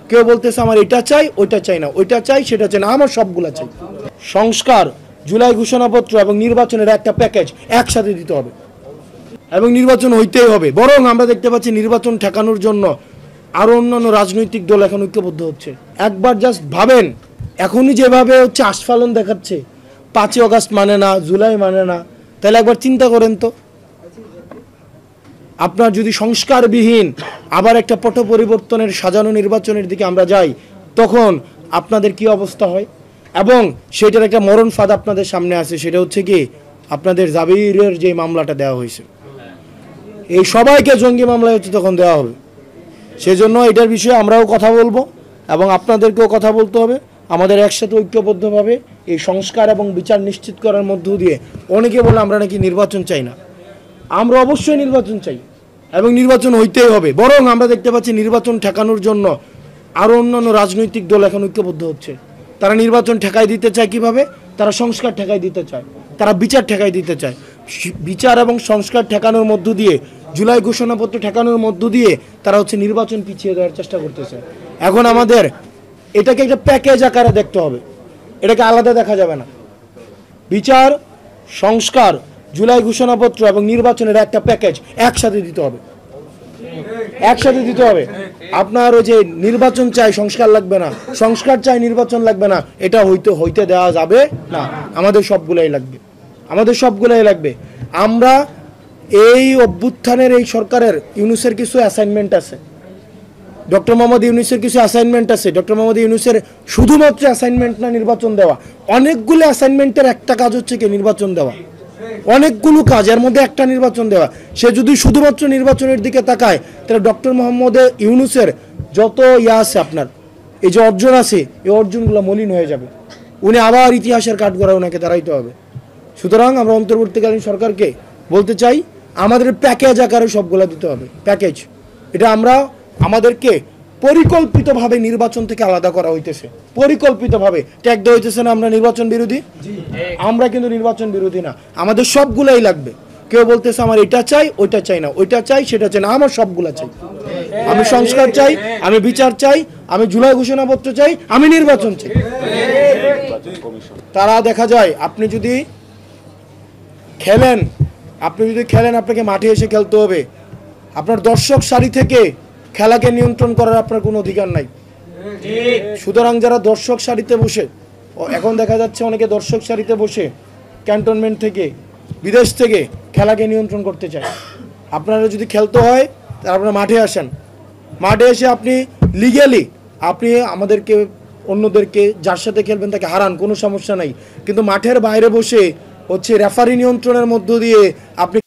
কেউ বলতেছে আমার এটা চাই ওইটা চাই না, ওইটা চাই সেটা চাই না, আমার সবগুলা চাই। সংস্কার, জুলাই ঘোষণাপত্র এবং নির্বাচনের একটা প্যাকেজ একসাথে দিতে হবে এবং নির্বাচন হইতেই হবে। বরং আমরা দেখতে পাচ্ছি নির্বাচন ঠেকানোর জন্য আরও অন্যান্য রাজনৈতিক দল এখন ঐক্যবদ্ধ হচ্ছে। একবার জাস্ট ভাবেন, এখনই যেভাবে হচ্ছে আস্ফালন দেখাচ্ছে, 5ই আগস্ট মানে না, জুলাই মানে না, তাহলে একবার চিন্তা করেন তো, আপনার যদি সংস্কারবিহীন আবার একটা পট পরিবর্তনের সাজানো নির্বাচনের দিকে আমরা যাই, তখন আপনাদের কি অবস্থা হয়। এবং সেটার একটা মরণ ফাঁদ আপনাদের সামনে আছে, সেটা হচ্ছে কি আপনাদের জাবিরের যে মামলাটা দেওয়া হয়েছে, এই সবাইকে জঙ্গি মামলায় হচ্ছে তখন দেওয়া হবে। সেজন্য এটার বিষয়ে আমরাও কথা বলবো এবং আপনাদেরকেও কথা বলতে হবে। আমাদের একসাথে ঐক্যবদ্ধভাবে এই সংস্কার এবং বিচার নিশ্চিত করার মধ্য দিয়ে, অনেকে বলে আমরা নাকি নির্বাচন চাই না, আমরা অবশ্যই নির্বাচন চাই এবং নির্বাচন হইতেই হবে। বরং আমরা দেখতে পাচ্ছি নির্বাচন ঠেকানোর জন্য আরও অন্যান্য রাজনৈতিক দল এখন ঐক্যবদ্ধ হচ্ছে। তারা নির্বাচন ঠেকাই দিতে চায় কিভাবে? তারা সংস্কার ঠেকাই দিতে চায়, তারা বিচার ঠেকাই দিতে চায়। বিচার এবং সংস্কার ঠেকানোর মধ্য দিয়ে, জুলাই ঘোষণাপত্র ঠেকানোর মধ্য দিয়ে তারা হচ্ছে নির্বাচন পিছিয়ে দেওয়ার চেষ্টা করতেছে। এখন আমাদের এটাকে একটা প্যাকেজ আকারে দেখতে হবে, এটাকে আলাদা দেখা যাবে না। বিচার, সংস্কার, জুলাই ঘোষণাপত্র এবং নির্বাচনের একটা প্যাকেজ একসাথে দিতে হবে, একসাথে দিতে হবে। আপনার ওই যে নির্বাচন চাই সংস্কার লাগবে না, সংস্কার চাই নির্বাচন লাগবে না, এটা হইতে দেওয়া যাবে না। আমাদের সবগুলাই লাগবে, আমাদের সবগুলাই লাগবে। আমরা এই অভ্যুত্থানের এই সরকারের ইউনূসের কিছু অ্যাসাইনমেন্ট আছে, ডক্টর মোহাম্মদ ইউনূসের কিছু অ্যাসাইনমেন্ট আছে। ডক্টর মোহাম্মদ ইউনূসের শুধুমাত্র অ্যাসাইনমেন্ট না নির্বাচন দেওয়া, অনেকগুলো অ্যাসাইনমেন্টের একটা কাজ হচ্ছে কি নির্বাচন দেওয়া, অনেকগুলো কাজ, এর মধ্যে একটা নির্বাচন দেওয়া। সে যদি শুধুমাত্র নির্বাচনের দিকে তাকায়, তাহলে ডক্টর মোহাম্মদ ইউনূসের যত আছে আপনার এই যে অর্জন আছে, এই অর্জনগুলো মলিন হয়ে যাবে। উনি আবার ইতিহাসের কাঠগড়ায় ওনাকে দাঁড়াইতে হবে। সুতরাং আমরা অন্তর্বর্তীকালীন সরকারকে বলতে চাই, আমাদের প্যাকেজ আকারে সবগুলো দিতে হবে, প্যাকেজ। এটা আমরা আমাদেরকে পরিকল্পিতভাবে নির্বাচন থেকে আলাদা করা হইতেছে, পরিকল্পিতভাবে ট্যাগ দেওয়া হইতেছে না আমরা নির্বাচন বিরোধী। আমরা কিন্তু নির্বাচন বিরোধী না, আমাদের সবগুলাই লাগবে। কেউ বলতেছে আমার এটা চাই ওইটা চাই না, ওইটা চাই সেটা চাই না, আমার সবগুলা চাই। আমি সংস্কার চাই, আমি বিচার চাই, আমি জুলাই ঘোষণাপত্র চাই, আমি নির্বাচন চাই। তারা দেখা যায় আপনি যদি খেলেন, আপনাকে মাঠে এসে খেলতে হবে। আপনার দর্শক সারি থেকে খেলাকে নিয়ন্ত্রণ করার আপনার কোনো অধিকার নাই। সুতরাং যারা দর্শক সারিতে বসে, এখন দেখা যাচ্ছে অনেকে দর্শক সারিতে বসে ক্যান্টনমেন্ট থেকে, বিদেশ থেকে খেলাকে নিয়ন্ত্রণ করতে চায়। আপনারা যদি খেলতে হয় তাহলে আপনারা মাঠে আসেন, মাঠে এসে আপনি লিগ্যালি আপনি আমাদেরকে, অন্যদেরকে যার সাথে খেলবেন তাকে হারান, কোনো সমস্যা নাই। কিন্তু মাঠের বাইরে বসে হচ্ছে রেফারি নিয়ন্ত্রণের মধ্য দিয়ে আপনি